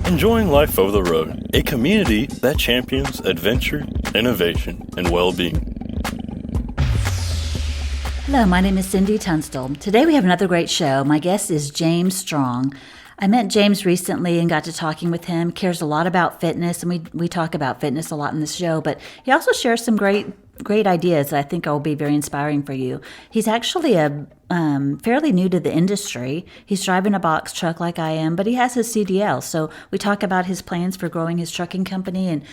Enjoying Life Over the Road, a community that champions adventure, innovation, and well-being. Hello, my name is Cindy Tunstall. Today we have another great show. My guest is James Strong. I met James recently and got to talking with him. Cares a lot about fitness, and we talk about fitness a lot in this show, but he also shares some great ideas that I think will be very inspiring for you. He's actually fairly new to the industry. He's driving a box truck like I am, but he has his CDL. So we talk about his plans for growing his trucking company and,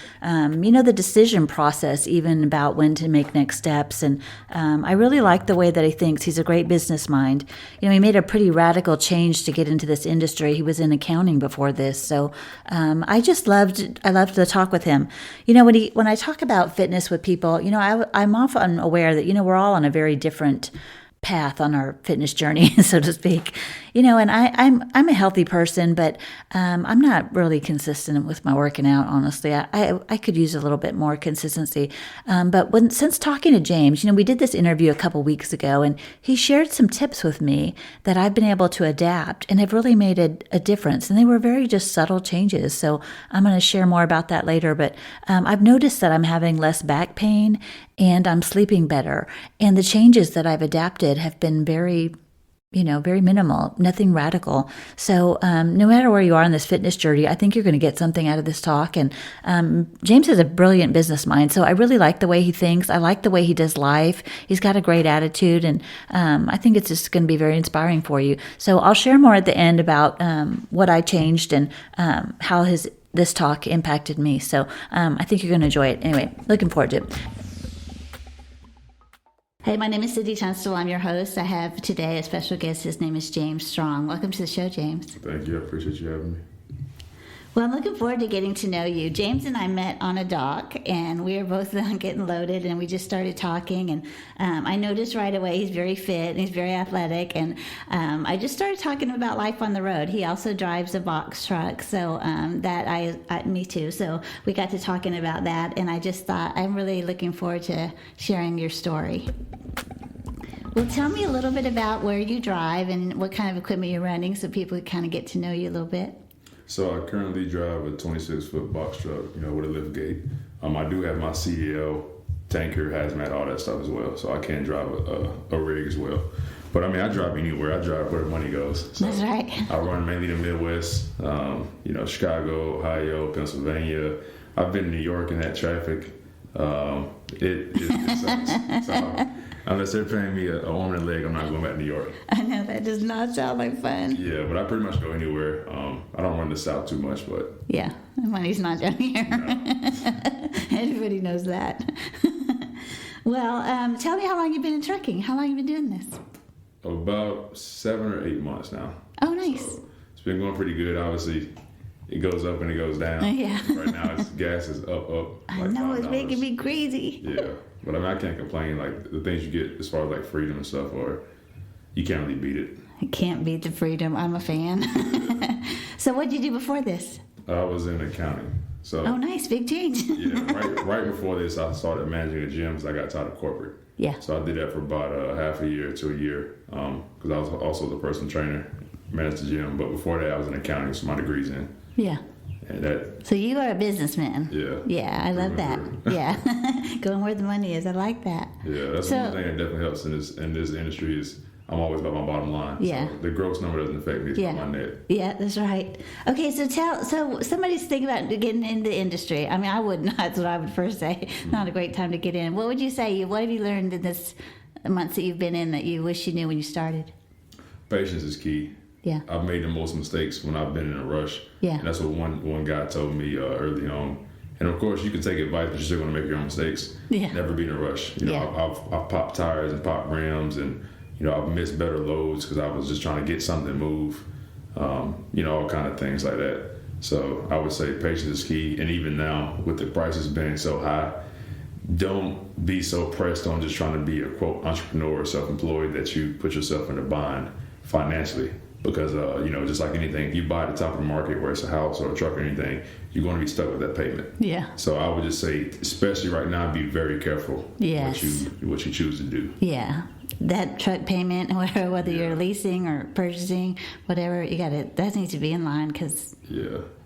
the decision process, even about when to make next steps. And I really like the way that he thinks. He's a great business mind. He made a pretty radical change to get into this industry. He was in accounting before this. So I loved to talk with him. When I talk about fitness with people, I'm often aware that, we're all on a very different path on our fitness journey, so to speak. And I'm a healthy person, but I'm not really consistent with my working out, honestly. I could use a little bit more consistency. But since talking to James, we did this interview a couple weeks ago, and he shared some tips with me that I've been able to adapt and have really made a difference. And they were very just subtle changes. So I'm going to share more about that later. But I've noticed that I'm having less back pain and I'm sleeping better. And the changes that I've adapted have been very minimal, nothing radical. So no matter where you are in this fitness journey, I think you're going to get something out of this talk. And James has a brilliant business mind. So I really like the way he thinks. I like the way he does life. He's got a great attitude. And I think it's just going to be very inspiring for you. So I'll share more at the end about what I changed and how this talk impacted me. So I think you're going to enjoy it. Anyway, looking forward to it. Hey, my name is Cindy Tunstall. I'm your host. I have today a special guest. His name is James Strong. Welcome to the show, James. Thank you. I appreciate you having me. Well, I'm looking forward to getting to know you. James and I met on a dock, and we were both getting loaded, and we just started talking. And I noticed right away he's very fit and he's very athletic. And I just started talking about life on the road. He also drives a box truck, so me too. So we got to talking about that, and I just thought I'm really looking forward to sharing your story. Well, tell me a little bit about where you drive and what kind of equipment you're running, so people kind of get to know you a little bit. So I currently drive a 26-foot box truck, with a lift gate. I do have my CDL, tanker, hazmat, all that stuff as well. So I can drive a rig as well. But I drive anywhere. I drive where the money goes. So that's right. I run mainly the Midwest, Chicago, Ohio, Pennsylvania. I've been in New York in that traffic. It sucks. So, unless they're paying me an arm and a leg, I'm not going back to New York. I know, that does not sound like fun. Yeah, but I pretty much go anywhere. I don't run the South too much, but... Yeah, the money's not down here. No. Everybody knows that. Well, tell me how long you've been in trucking. How long have you been doing this? About 7 or 8 months now. Oh, nice. So it's been going pretty good. Obviously, it goes up and it goes down. Yeah. Right now, gas is up. I know, it's making me crazy. Yeah. But I can't complain. Like, the things you get as far as like freedom and stuff, or you can't really beat it. I can't beat the freedom. I'm a fan. So what did you do before this? I was in accounting. So. Oh, nice. Big change. Yeah. Right before this, I started managing a gym because I got tired of corporate. Yeah. So I did that for about half a year to a year because I was also the personal trainer, managed the gym. But before that, I was in accounting, so my degree's in. Yeah. And so you are a businessman. Yeah. Yeah, I love that. Yeah. Going where the money is. I like that. Yeah, that's one thing that definitely helps in this industry is I'm always about my bottom line. Yeah. So the gross number doesn't affect me. It's about my net. Yeah, that's right. Okay, so somebody's thinking about getting in the industry. I would not. That's what I would first say. Not a great time to get in. What would you say? What have you learned in this months that you've been in that you wish you knew when you started? Patience is key. Yeah. I've made the most mistakes when I've been in a rush. Yeah. And that's what one guy told me early on. And of course, you can take advice, but you're still going to make your own mistakes. Yeah. Never be in a rush. I've popped tires and popped rims, and I've missed better loads because I was just trying to get something to move. All kind of things like that. So I would say patience is key. And even now, with the prices being so high, don't be so pressed on just trying to be a quote entrepreneur or self-employed that you put yourself in a bind financially. Because, just like anything, if you buy at the top of the market, where it's a house or a truck or anything, you're going to be stuck with that payment. Yeah. So I would just say, especially right now, be very careful yes. what you choose to do. Yeah. that truck payment, or whether you're leasing or purchasing, whatever, that needs to be in line, because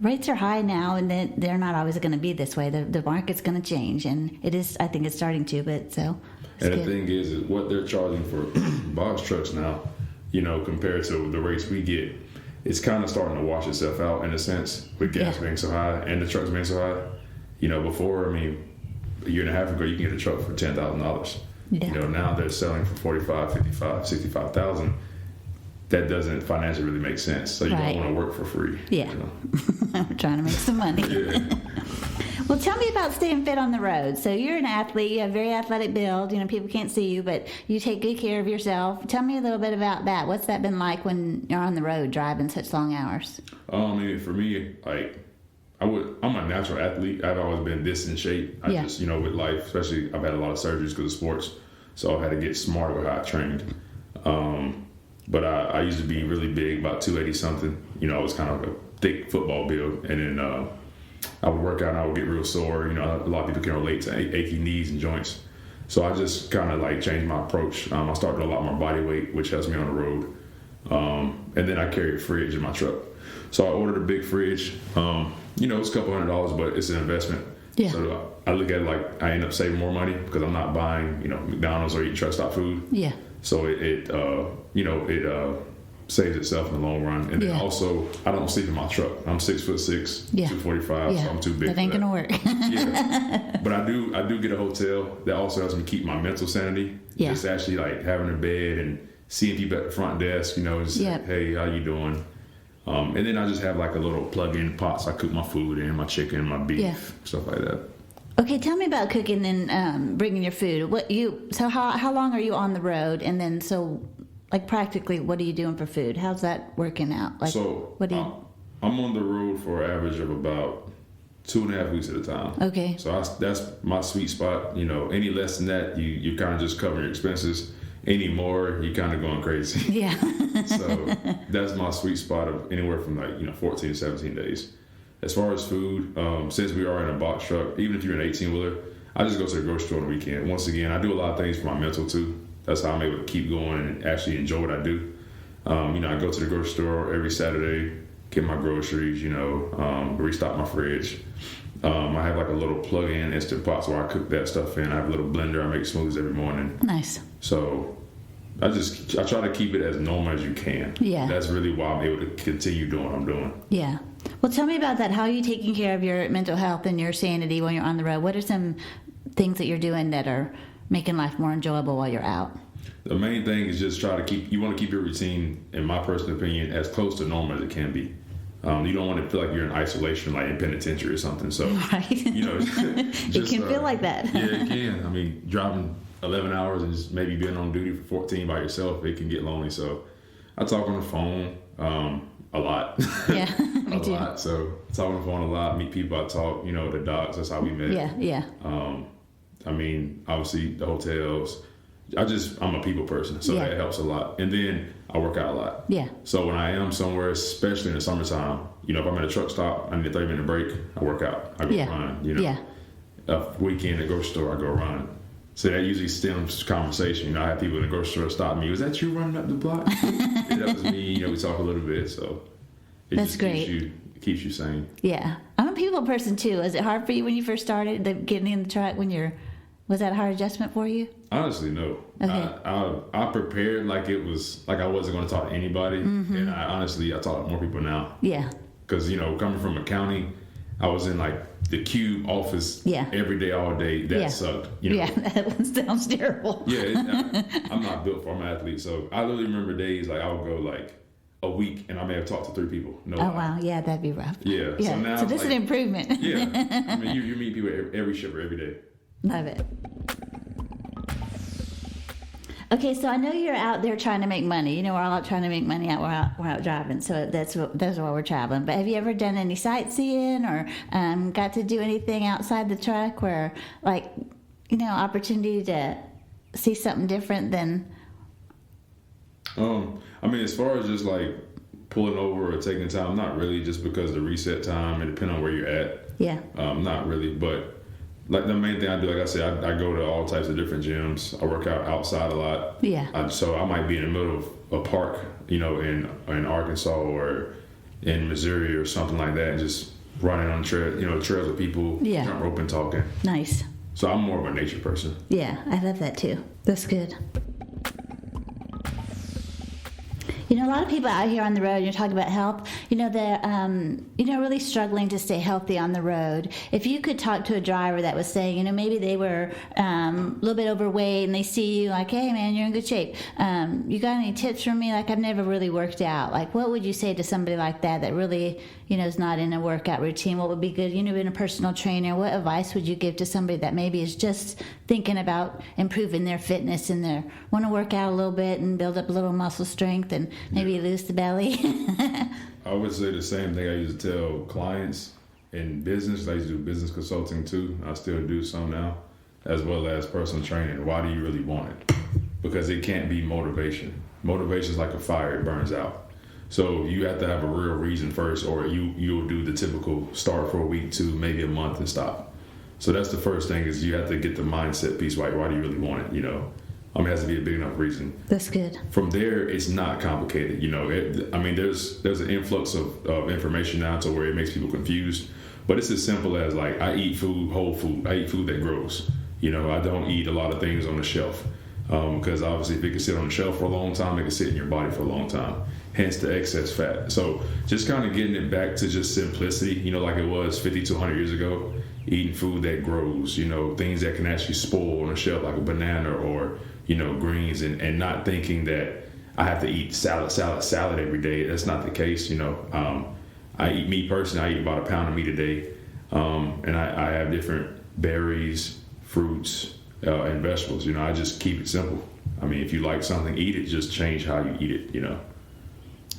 rates are high now, and they're not always going to be this way. The market's going to change, and I think it's starting to, but so. And the thing is what they're charging for box trucks now, compared to the rates we get, it's kind of starting to wash itself out in a sense, with gas being so high and the trucks being so high. Before, a year and a half ago, you can get a truck for $10,000. Yeah. Now they're selling for $45,000, $55,000, $65,000. That doesn't financially really make sense. So you don't want to work for free. Yeah. We're trying to make some money. Yeah. Well, tell me about staying fit on the road. So you're an athlete. You have a very athletic build. People can't see you, but you take good care of yourself. Tell me a little bit about that. What's that been like when you're on the road driving such long hours? For me, I'm a natural athlete. I've always been this in shape. I just, with life, especially I've had a lot of surgeries because of sports. So I've had to get smarter with how I trained. But I used to be really big, about 280 something. I was kind of a thick football build. And then I would work out and I would get real sore. A lot of people can relate to achy knees and joints. So I just kind of changed my approach. I started doing a lot more body weight, which helps me on the road. And then I carry a fridge in my truck. So I ordered a big fridge. It's a couple $100, but it's an investment. Yeah. So I look at it I end up saving more money because I'm not buying, McDonald's or eating truck stop food. Yeah. So it saves itself in the long run. And then also, I don't sleep in my truck. I'm 6'6", 245, so I'm too big. That ain't gonna work. Yeah. But I do get a hotel that also helps me keep my mental sanity. Yeah. Just actually having a bed and seeing people at the front desk, and say, hey, how you doing? And then I just have a little plug-in pot, so I cook my food in, my chicken, my beef, stuff like that. Okay, tell me about cooking and bringing your food. How long are you on the road? And then practically, what are you doing for food? How's that working out? I'm on the road for an average of about 2.5 weeks at a time. Okay. So that's my sweet spot. Any less than that, you kind of just cover your expenses. Any more, you kind of going crazy. Yeah. So that's my sweet spot of anywhere from 14 to 17 days. As far as food, since we are in a box truck, even if you're an 18-wheeler, I just go to the grocery store on the weekend. Once again, I do a lot of things for my mental too. That's how I'm able to keep going and actually enjoy what I do. I go to the grocery store every Saturday, get my groceries, restock my fridge. I have a little plug-in Instant Pot where I cook that stuff in. I have a little blender. I make smoothies every morning. Nice. So I try to keep it as normal as you can. Yeah. That's really why I'm able to continue doing what I'm doing. Yeah. Well, tell me about that. How are you taking care of your mental health and your sanity when you're on the road? What are some things that you're doing that are making life more enjoyable while you're out? The main thing is just you want to keep your routine, in my personal opinion, as close to normal as it can be. You don't want to feel like you're in isolation, like in penitentiary or something. So, right. It can feel like that. Yeah, it can. Driving 11 hours and just maybe being on duty for 14 by yourself, it can get lonely. So I talk on the phone a lot. Yeah, me too. A lot. So I talk on the phone a lot, meet people I talk, the docs, that's how we met. Yeah. Obviously the hotels. I'm a people person, so that helps a lot. And then I work out a lot. Yeah. So when I am somewhere, especially in the summertime, if I'm at a truck stop, I need a 30-minute break, I work out. I go run, Yeah. A weekend at the grocery store, I go run. So that usually stems conversation. I have people in the grocery store stop me. Was that you running up the block? That was me. We talk a little bit. So that's great. Keeps you sane. Yeah. I'm a people person too. Is it hard for you when you first started getting in the truck was that a hard adjustment for you? Honestly, no. Okay. I prepared like it was like I wasn't going to talk to anybody, and I talk to more people now. Yeah. Because coming from accounting, I was in the cube office every day, all day. That sucked. Yeah, that sounds terrible. Yeah, I'm not built for an athlete, so I literally remember days I would go a week and I may have talked to 3 people. No. Oh wow, yeah, that'd be rough. Yeah. So this is an improvement. Yeah. You meet people every shipper every day. Love it. Okay, so I know you're out there trying to make money. We're all out trying to make money we're out driving. So that's why we're traveling. But have you ever done any sightseeing or got to do anything outside the truck where, opportunity to see something different than? As far as just pulling over or taking time, not really. Just because the reset time and depending on where you're at. Yeah. Not really, but. like the main thing I do, like I said, I go to all types of different gyms. I work out outside a lot. Yeah. So I might be in the middle of a park, in Arkansas or in Missouri or something like that, and just running on trails with people, jump rope and talking. Nice. So I'm more of a nature person. Yeah, I love that too. That's good. A lot of people out here on the road, you're talking about health, they're, really struggling to stay healthy on the road. If you could talk to a driver that was saying, maybe they were a little bit overweight and they see you like, hey, man, you're in good shape. You got any tips for me? Like, I've never really worked out. Like, what would you say to somebody like that really, is not in a workout routine? What would be good? Being a personal trainer, what advice would you give to somebody that maybe is just thinking about improving their fitness and they want to work out a little bit and build up a little muscle strength and maybe lose the belly? I would say the same thing I used to tell clients in business. I used to do business consulting too. I still do some now, as well as personal training. Why do you really want it? Because it can't be motivation. Motivation is like a fire, it burns out. So you have to have a real reason first, or you'll do the typical start for a week, 2, maybe a month and stop. So that's the first thing, is you have to get the mindset piece right. Why do you really want it? It has to be a big enough reason. That's good. From there, it's not complicated. There's an influx of information now to where it makes people confused. But it's as simple as, like, I eat food, whole food. I eat food that grows. I don't eat a lot of things on the shelf. Because obviously if it can sit on the shelf for a long time, it can sit in your body for a long time. Hence the excess fat. So just kind of getting it back to just simplicity, like it was 50 to 100 years ago. Eating food that grows, things that can actually spoil on the shelf, like a banana or, greens, and not thinking that I have to eat salad every day. That's not the case. I eat meat personally. I eat about a pound of meat a day. And I have different berries, fruits, and vegetables. I just keep it simple. If you like something, eat it. Just change how you eat it,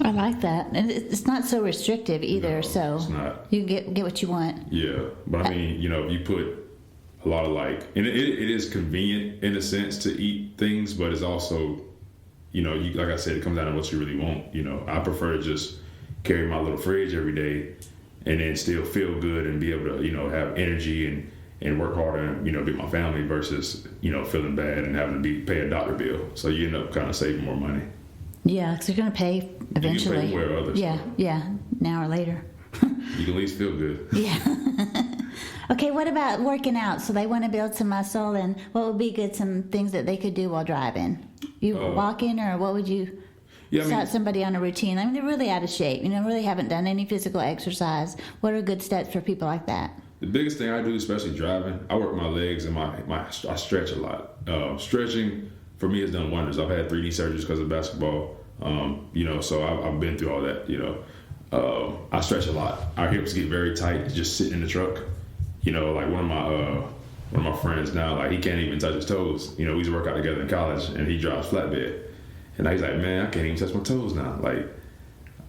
I like that. And it's not so restrictive either, No, so it's not. You can get what you want. Yeah, but if you put a lot of and it is convenient in a sense to eat things, but it's also, like I said, it comes down to what you really want. I prefer to just carry my little fridge every day and then still feel good and be able to, have energy and work hard and, be with my family versus, feeling bad and having to pay a doctor bill. So you end up kind of saving more money. Yeah, because you're going to pay eventually. You can pay more others. Yeah, now or later. You can at least feel good. Yeah. Okay, what about working out? So they want to build some muscle, and what would be some things that they could do while driving? You walking, or what would you start somebody on a routine? they're really out of shape, really haven't done any physical exercise. What are good steps for people like that? The biggest thing I do, especially driving, I work my legs and I stretch a lot. Stretching for me has done wonders. I've had 3D surgeries because of basketball, so I've been through all that, I stretch a lot. Our hips get very tight just sitting in the truck. Like one of my friends now, like, he can't even touch his toes. We used to work out together in college, and he drives flatbed. And now he's like, man, I can't even touch my toes now. Like,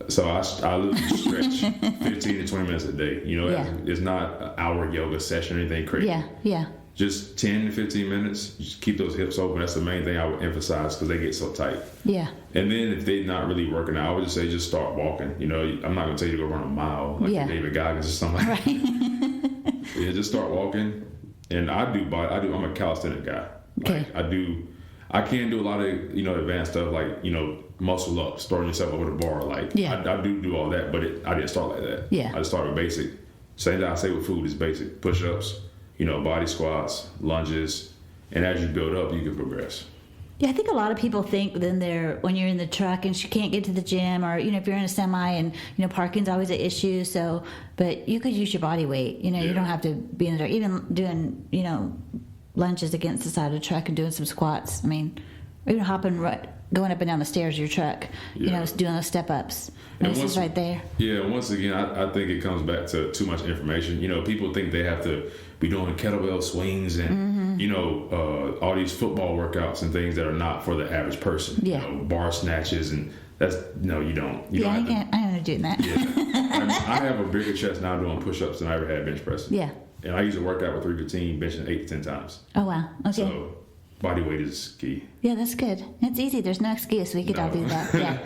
so I literally stretch 15 to 20 minutes a day. It's not an hour yoga session or anything crazy. Yeah. Just 10 to 15 minutes. Just keep those hips open. That's the main thing I would emphasize, because they get so tight. Yeah. And then if they're not really working out, I would just say just start walking. I'm not going to tell you to go run a mile like David Goggins or something like that. Yeah, just start walking. And I'm a calisthenic guy. Okay. I can do a lot of, advanced stuff like, muscle ups, throwing yourself over the bar. Like, I do all that, but I didn't start like that. Yeah. I just started with basic. Same thing I say with food is basic. Push-ups, body squats, lunges. And as you build up, you can progress. Yeah, I think a lot of people think then when you're in the truck and you can't get to the gym, or if you're in a semi and parking's always an issue. So, but you could use your body weight. You don't have to be in the truck. Even doing lunges against the side of the truck and doing some squats. Or even going up and down the stairs of your truck. Doing those step ups. This is right there. Yeah, once again, I think it comes back to too much information. People think they have to be doing kettlebell swings and all these football workouts and things that are not for the average person. Yeah. Bar snatches, and you don't. I'm not doing that. Yeah. I have a bigger chest now doing push-ups than I ever had bench pressing. Yeah. And I used to work out with 315, benching 8 to 10 times. Oh wow. Okay. So body weight is key. Yeah, that's good. It's easy. There's no excuse. We could all do that. Yeah.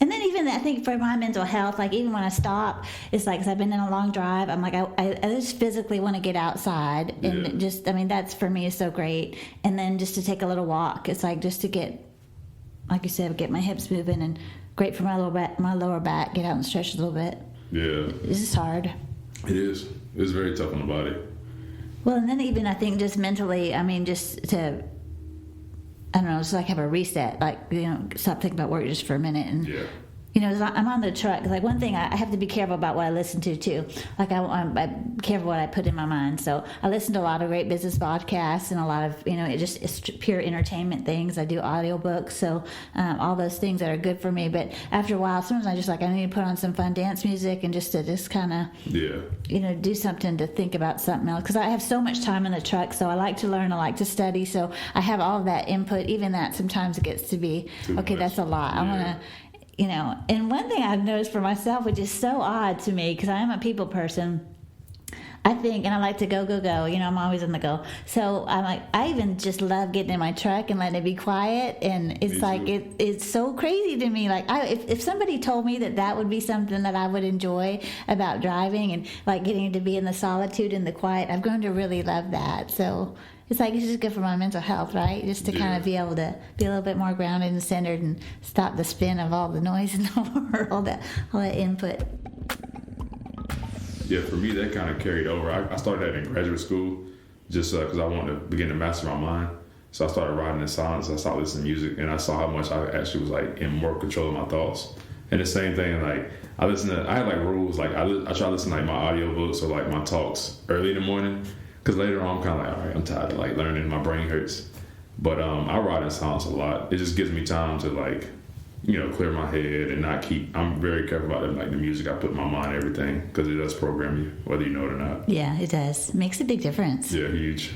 And then even I think for my mental health, like even when I stop, it's like, 'cause I've been in a long drive, I'm like, I just physically want to get outside. And just, I mean, that's for me is so great. And then just to take a little walk, it's like just to get, like you said, get my hips moving, and great for my lower back, get out and stretch a little bit. Yeah. It's just hard. It is. It's very tough on the body. Well, and then even I think just mentally, I mean, just to, I don't know, just like have a reset, like, you know, stop thinking about work just for a minute. And, you know, I'm on the truck. Like one thing, I have to be careful about what I listen to too. Like I'm careful what I put in my mind. So I listen to a lot of great business podcasts and a lot of, you know, it's pure entertainment things. I do audiobooks, so all those things that are good for me. But after a while, sometimes I just like, I need to put on some fun dance music and just kind of, you know, do something to think about something else. Because I have so much time in the truck, so I like to learn, I like to study. So I have all of that input. Even that sometimes it gets to be, okay, that's a lot. I want to, you know, and one thing I've noticed for myself, which is so odd to me, because I am a people person, I think, and I like to go, you know, I'm always on the go. So I'm like, I even just love getting in my truck and letting it be quiet. And it's like, it's so crazy to me. Like, if somebody told me that would be something that I would enjoy about driving and like getting to be in the solitude and the quiet, I've grown to really love that. So it's like, it's just good for my mental health, right? Just to kind of be able to be a little bit more grounded and centered and stop the spin of all the noise in the world, all that input. Yeah, for me, that kind of carried over. I started that in graduate school just because I wanted to begin to master my mind. So I started writing in silence. I started listening to music, and I saw how much I actually was like in more control of my thoughts. And the same thing, like I had like rules. Like I try to listen to like my audiobooks or like my talks early in the morning. Because later on, I'm kind of like, all right, I'm tired of like learning. My brain hurts. But I ride in silence a lot. It just gives me time to like, you know, clear my head and not keep. I'm very careful about it, like the music I put in my mind, everything, because it does program you, whether you know it or not. Yeah, it does. It makes a big difference. Yeah, huge.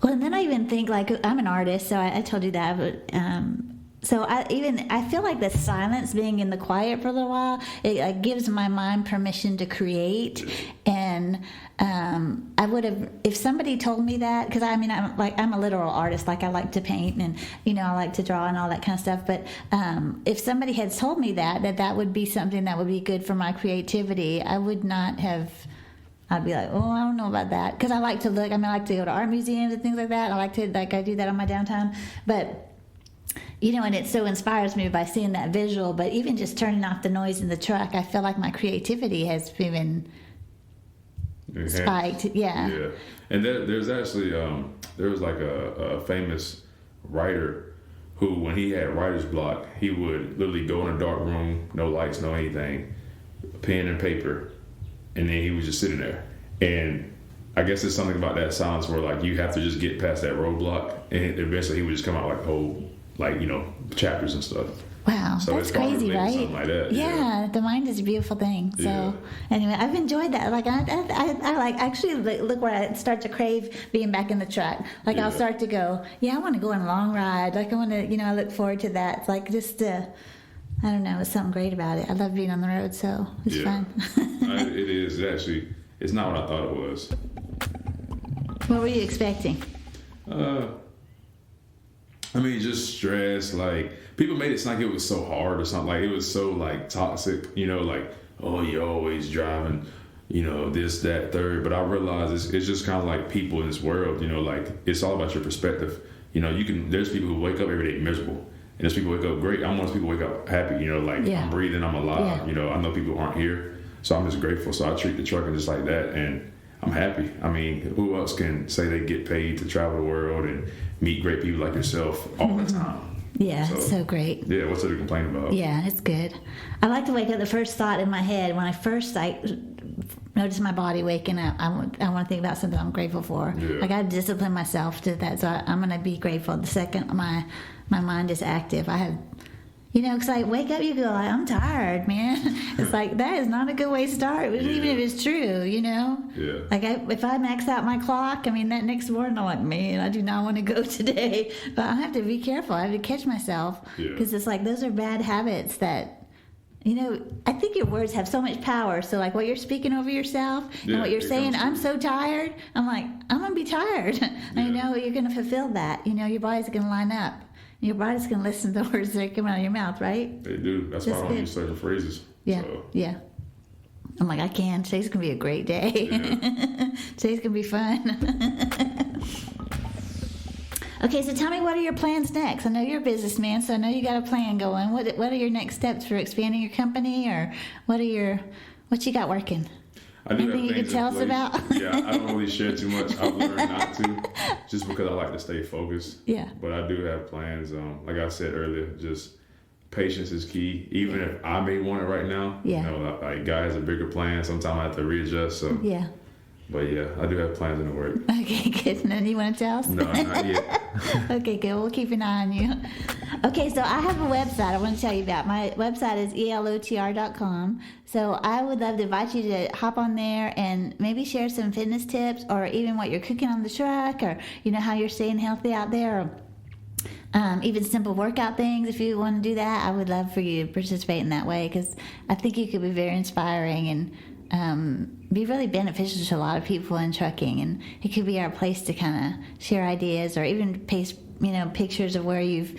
Well, and then I even think like I'm an artist, so I told you that. But, so I feel like the silence, being in the quiet for a little while, it like gives my mind permission to create. And I would have, if somebody told me that, because I mean I'm a literal artist, like I like to paint and, you know, I like to draw and all that kind of stuff. But if somebody had told me that would be something that would be good for my creativity, I would not have. I'd be like, oh, I don't know about that, because I like to look. I mean, I like to go to art museums and things like that. I do that on my downtime, but. You know, and it so inspires me by seeing that visual. But even just turning off the noise in the truck, I feel like my creativity has been spiked. Yeah. Yeah. And there's actually, there was like a famous writer who, when he had writer's block, he would literally go in a dark room, no lights, no anything, pen and paper, and then he was just sitting there. And I guess there's something about that silence where like you have to just get past that roadblock, and eventually he would just come out like whole, like, you know, chapters and stuff. Wow, so that's crazy, right? Something like that. Yeah, the mind is a beautiful thing. So anyway, I've enjoyed that. Like I like actually look where I start to crave being back in the truck. Like I'll start to go, I want to go on a long ride. Like I want to, you know, I look forward to that. It's like just I don't know, it's something great about it. I love being on the road, so it's fun. It is actually. It's not what I thought it was. What were you expecting? I mean, just stress. Like, people made it sound like it was so hard or something. Like, it was so, like, toxic, you know, like, oh, you're always driving, you know, this, that, third. But I realized it's just kind of like people in this world, you know, like, it's all about your perspective. You know, there's people who wake up every day miserable. And there's people who wake up great. I'm one of those people who wake up happy, you know, like, I'm breathing, I'm alive. You know, I know people who aren't here. So I'm just grateful. So I treat the trucking just like that. And I'm happy. I mean, who else can say they get paid to travel the world and meet great people like yourself all the time? Yeah, so great. Yeah, what's there to complain about? Yeah, it's good. I like to wake up, the first thought in my head when I first notice my body waking up, I want to think about something I'm grateful for. Yeah. I got to discipline myself to that. So I'm going to be grateful. The second my mind is active, I have. You know, because I wake up, you go, like, I'm tired, man. It's like, that is not a good way to start, even if it's true, you know? Yeah. Like, if I max out my clock, I mean, that next morning, I'm like, man, I do not want to go today. But I have to be careful. I have to catch myself. Because it's like, those are bad habits that, you know, I think your words have so much power. So, like, what you're speaking over yourself and what you're saying, I'm so tired. I'm like, I'm going to be tired. I know you're going to fulfill that. You know, your body's going to line up. Your body's going to listen to the words that are coming out of your mouth, right? They do. That's why I don't use certain phrases. Yeah, So, yeah. I'm like, I can. Today's going to be a great day. yeah. Today's going to be fun. Okay, so tell me, what are your plans next? I know you're a businessman, so I know you got a plan going. What are your next steps for expanding your company, or what you got working? I do Anything have you can things tell in us place. about? Yeah, I don't really share too much. I've learned not to, just because I like to stay focused. Yeah. But I do have plans. Like I said earlier, just patience is key. Even if I may want it right now, Yeah. you know, like God has a bigger plan. Sometimes I have to readjust. So, Yeah. but yeah, I do have plans in the work. Okay, good. None you want to tell us? No, not yet. Okay, good. We'll keep an eye on you. Okay, so I have a website I want to tell you about. My website is elotr.com. So I would love to invite you to hop on there and maybe share some fitness tips, or even what you're cooking on the truck, or how you're staying healthy out there, or even simple workout things. If you want to do that, I would love for you to participate in that way, because I think you could be very inspiring and be really beneficial to a lot of people in trucking, and it could be our place to kind of share ideas, or even paste pictures of where you've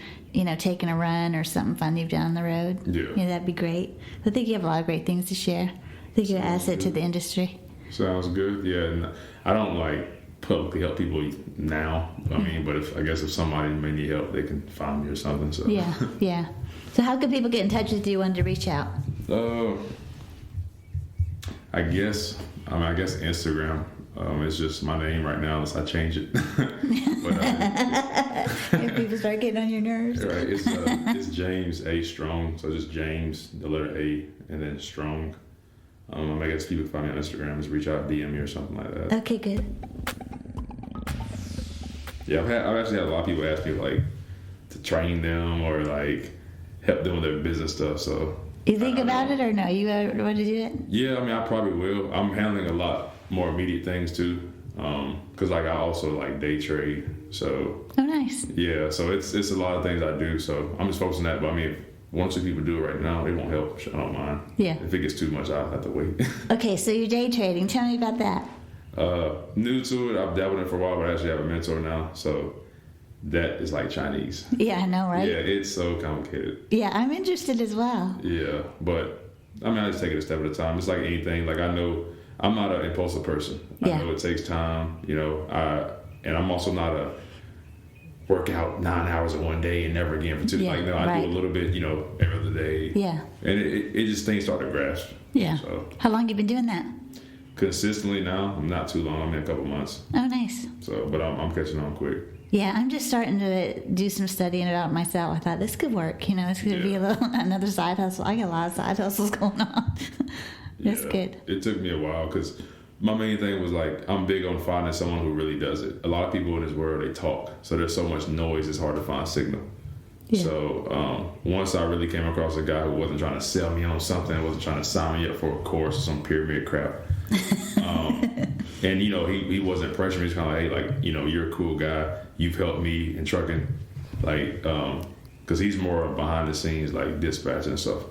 taken a run or something fun you've done on the road. Yeah. That'd be great. I think you have a lot of great things to share. I think you're an asset to the industry. Sounds good. Yeah, and I don't like publicly help people now. I mean, but if somebody may need help, they can find me or something. So Yeah. So how can people get in touch with you when to reach out? I guess Instagram. It's just my name right now unless I change it. But If people start getting on your nerves. right, it's James A. Strong. So just James, the letter A, and then Strong. I guess people can find me on Instagram. Just reach out, DM me or something like that. Okay, good. Yeah, I've actually had a lot of people ask me like to train them or like help them with their business stuff. So You think about it or no? You want to do it? yeah, I mean, I probably will. I'm handling a lot more immediate things too, because like I also like day trade. So Oh, nice. yeah, so it's a lot of things I do. So I'm just focusing on that. But I mean, if one or two people do it right now, it won't help. I don't mind. Yeah. If it gets too much, I'll have to wait. Okay, so you're day trading. Tell me about that. New to it, I've dabbled in it for a while, but I actually have a mentor now. So that is like Chinese. Yeah, I know, right? Yeah, it's so complicated. Yeah, I'm interested as well. Yeah, but I mean, I just take it a step at a time. It's like anything. Like I know I'm not an impulsive person. Yeah. I know it takes time. And I'm also not a work out 9 hours in one day and never again for two. Yeah, like no, I right. do a little bit, every other day. Yeah. And it just things start to grasp. Yeah. So How long you been doing that? consistently now, I'm not too long. I'm in a couple months. Oh, nice. So, but I'm catching on quick. Yeah, I'm just starting to do some studying about myself. I thought this could work. This could be another side hustle. I got a lot of side hustles going on. That's Yeah. good. It took me a while because my main thing was like I'm big on finding someone who really does it. A lot of people in this world, they talk, so there's so much noise. It's hard to find signal. Yeah. So once I really came across a guy who wasn't trying to sell me on something, wasn't trying to sign me up for a course or some pyramid crap, and he wasn't pressuring me. He's kind of like, hey, like you're a cool guy. You've helped me in trucking, like because he's more behind the scenes, like dispatching and stuff.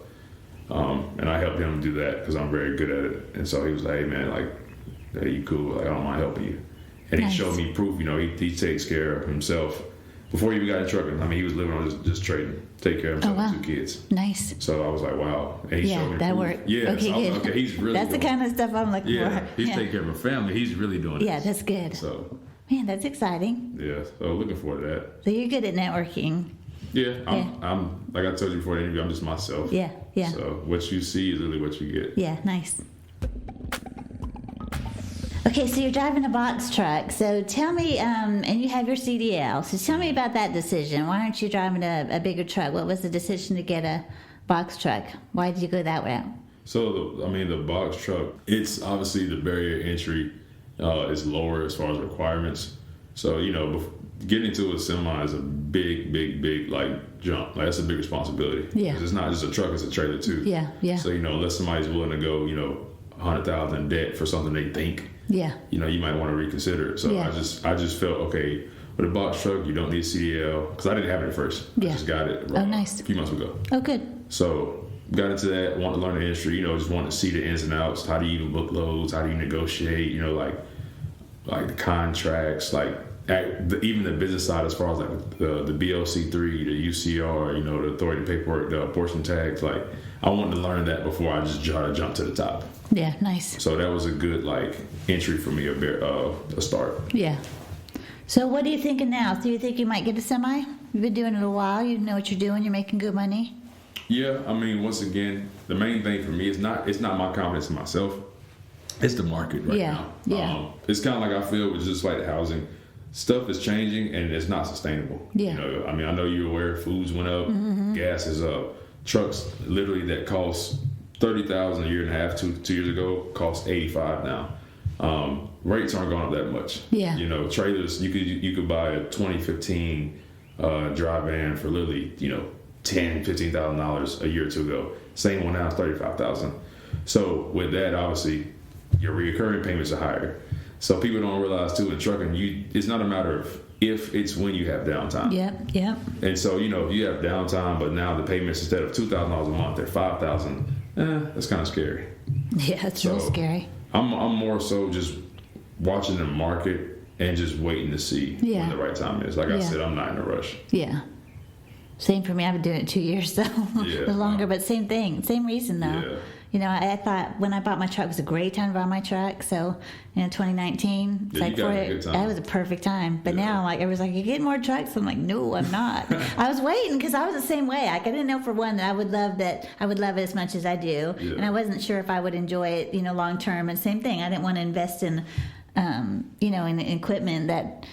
And I helped him do that because I'm very good at it. And so he was like, hey man, like, hey, you cool? Like, I don't mind helping you. And Nice. he showed me proof. He takes care of himself. Before he even got in trucking, I mean, he was living on just trading, take care of himself Oh, wow. with 2 kids. Nice. So I was like, wow. And he showed Yeah, me that proof. worked. Yeah. Okay, So I was good. like, okay, he's really That's the doing kind of stuff I'm looking Yeah, for. he's taking care of a family. He's really doing it. Yeah, that's good. So, Man, that's exciting. yeah. So looking forward to that. So you're good at networking. Yeah. I'm like I told you before the interview, I'm just myself. Yeah, yeah. So what you see is really what you get. Yeah, nice. Okay, so you're driving a box truck. So tell me, and you have your CDL. So tell me about that decision. Why aren't you driving a bigger truck? What was the decision to get a box truck? Why did you go that route? So, the box truck, it's obviously the barrier to entry is lower as far as requirements. So, getting into a semi is a big, big, big, like, jump. Like, that's a big responsibility. Yeah. 'Cause it's not just a truck, it's a trailer, too. Yeah, yeah. So, unless somebody's willing to go, $100,000 in debt for something they think, Yeah. you might want to reconsider it. So, Yeah. I just felt, okay, with a box truck, you don't need CDL. Because I didn't have it at first. Yeah. I just got it Nice. a few months ago. Oh, good. So got into that, wanted to learn the industry, just wanted to see the ins and outs. How do you even book loads? How do you negotiate? Like the contracts, like even the business side, as far as like the BLC3, the UCR, the authority paperwork, the portion tags, like I wanted to learn that before I just try to jump to the top. Yeah, nice. So that was a good like entry for me, a start. Yeah. So what are you thinking now? Do you think you might get a semi? You've been doing it a while. You know what you're doing. You're making good money. Yeah, I mean, once again, the main thing for me is not my confidence in myself. It's the market right now. Yeah. It's kind of like I feel with just like housing. Stuff is changing and it's not sustainable. Yeah. I mean, I know you're aware foods went up, gas is up. Trucks literally that cost $30,000 a year and a half, 2 years ago, cost $85,000 now. Rates aren't going up that much. Yeah. Trailers, you could buy a 2015 dry van for literally, $10,000-$15,000 a year or two ago. Same one now is $35,000. So with that, obviously, your recurring payments are higher. So people don't realize too in trucking, it's not a matter of if, it's when you have downtime. Yep. And so, if you have downtime, but now the payments instead of $2,000 a month, they're $5,000. That's kind of scary. Yeah, it's real scary. I'm more so just watching the market and just waiting to see when the right time is. Like I said, I'm not in a rush. Yeah. Same for me. I've been doing it 2 years, so longer, but same thing. Same reason, though. Yeah. I thought when I bought my truck, it was a great time to buy my truck. So, 2019, it's you got a good time. That was a perfect time. But now, like, everyone's like, "You get more trucks?" I'm like, "No, I'm not." I was waiting because I was the same way. Like, I didn't know for one that I would love it as much as I do, and I wasn't sure if I would enjoy it, long term. And same thing, I didn't want to invest in, in equipment that.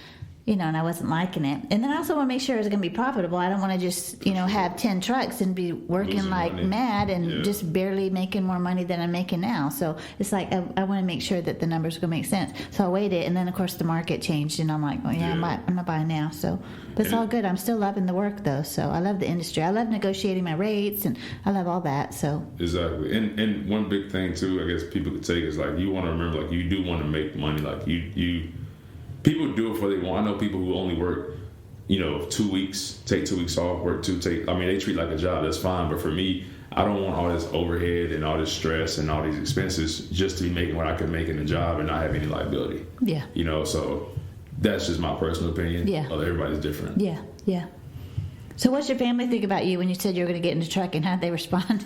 And I wasn't liking it. And then I also want to make sure it's going to be profitable. I don't want to just, have 10 trucks and be working losing like money. mad and just barely making more money than I'm making now. So it's like I want to make sure that the numbers are going to make sense. So I waited, and then, of course, the market changed, and I'm like, I'm not buying now. So, but it's all good. I'm still loving the work, though. So I love the industry. I love negotiating my rates, and I love all that. So Exactly. And one big thing, too, I guess people could take is, like, you want to remember, like, you do want to make money. Like, you people do it for what they want. I know people who only work, 2 weeks, take 2 weeks off, work they treat it like a job. That's fine. But for me, I don't want all this overhead and all this stress and all these expenses just to be making what I could make in a job and not have any liability. yeah. So that's just my personal opinion. Yeah. Everybody's different. Yeah. So what's your family think about you when you said you were going to get into trucking? How'd they respond?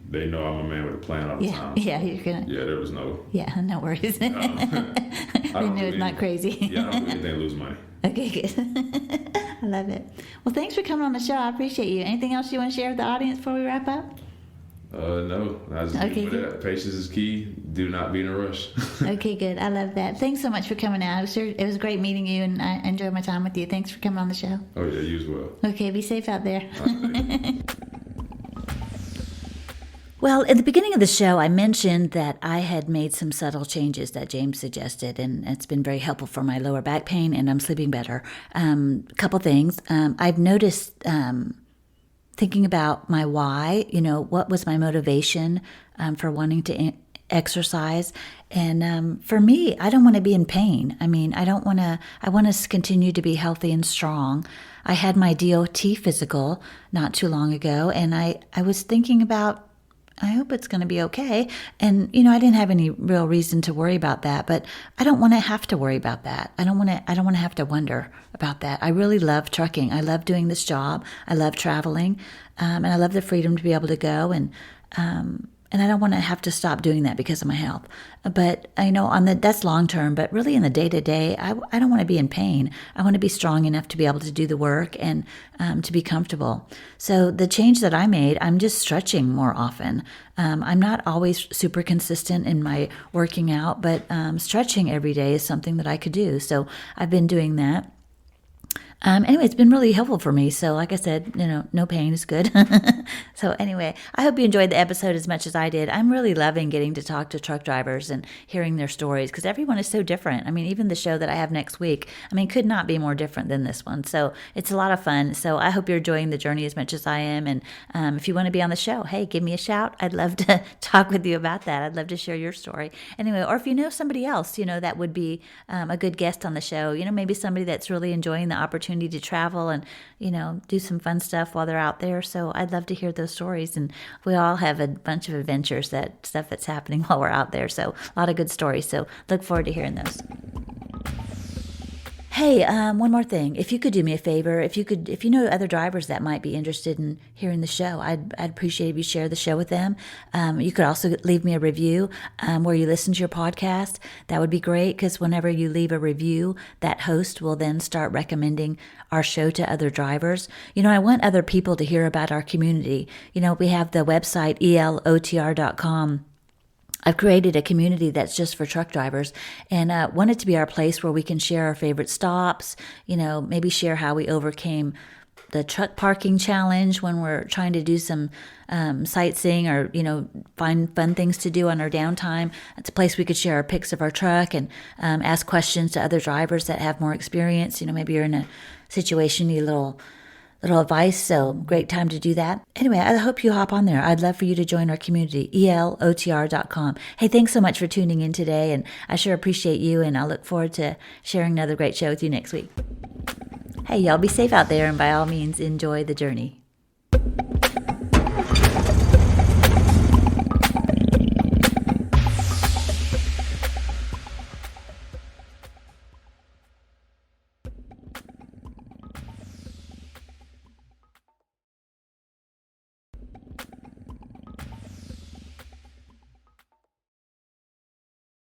They know I'm a man with a plan all the time. Yeah, you're going to. Yeah, there was no. Yeah, no worries. They knew it's not crazy. Yeah, I don't do anything to lose money. Okay, good. I love it. Well, thanks for coming on the show. I appreciate you. Anything else you want to share with the audience before we wrap up? No. I just leave with that. Patience is key. Do not be in a rush. Okay, good. I love that. Thanks so much for coming out. It was great meeting you, and I enjoyed my time with you. Thanks for coming on the show. Oh, yeah, you as well. Okay, be safe out there. All right, thank you. Well, at the beginning of the show, I mentioned that I had made some subtle changes that James suggested, and it's been very helpful for my lower back pain, and I'm sleeping better. A couple things. I've noticed thinking about my why, what was my motivation for wanting to exercise. And for me, I don't want to be in pain. I mean, I want to continue to be healthy and strong. I had my DOT physical not too long ago, and I was thinking about, I hope it's going to be okay. And, I didn't have any real reason to worry about that, but I don't want to have to worry about that. I don't want to have to wonder about that. I really love trucking. I love doing this job. I love traveling. And I love the freedom to be able to go. And I don't want to have to stop doing that because of my health. But I know that's long term, but really in the day to day, I don't want to be in pain. I want to be strong enough to be able to do the work and to be comfortable. So the change that I made, I'm just stretching more often. I'm not always super consistent in my working out, but stretching every day is something that I could do. So I've been doing that. Anyway, it's been really helpful for me. So like I said, no pain is good. So anyway, I hope you enjoyed the episode as much as I did. I'm really loving getting to talk to truck drivers and hearing their stories because everyone is so different. I mean, even the show that I have next week, could not be more different than this one. So it's a lot of fun. So I hope you're enjoying the journey as much as I am. And if you want to be on the show, hey, give me a shout. I'd love to talk with you about that. I'd love to share your story. Anyway, or if you know somebody else, that would be a good guest on the show, maybe somebody that's really enjoying the opportunity to travel and, do some fun stuff while they're out there. So I'd love to hear those stories. And we all have a bunch of adventures, stuff that's happening while we're out there. So a lot of good stories. So look forward to hearing those. Hey, one more thing. If you could do me a favor, if you know other drivers that might be interested in hearing the show, I'd appreciate if you share the show with them. You could also leave me a review where you listen to your podcast. That would be great, because whenever you leave a review, that host will then start recommending our show to other drivers. I want other people to hear about our community. We have the website elotr.com. I've created a community that's just for truck drivers, and want it to be our place where we can share our favorite stops, maybe share how we overcame the truck parking challenge when we're trying to do some sightseeing, or, find fun things to do on our downtime. It's a place we could share our pics of our truck and ask questions to other drivers that have more experience. Maybe you're in a situation, you need a little advice, so great time to do that. Anyway, I hope you hop on there. I'd love for you to join our community, elotr.com. Hey, thanks so much for tuning in today, and I sure appreciate you, and I'll look forward to sharing another great show with you next week. Hey, y'all be safe out there, and by all means, enjoy the journey.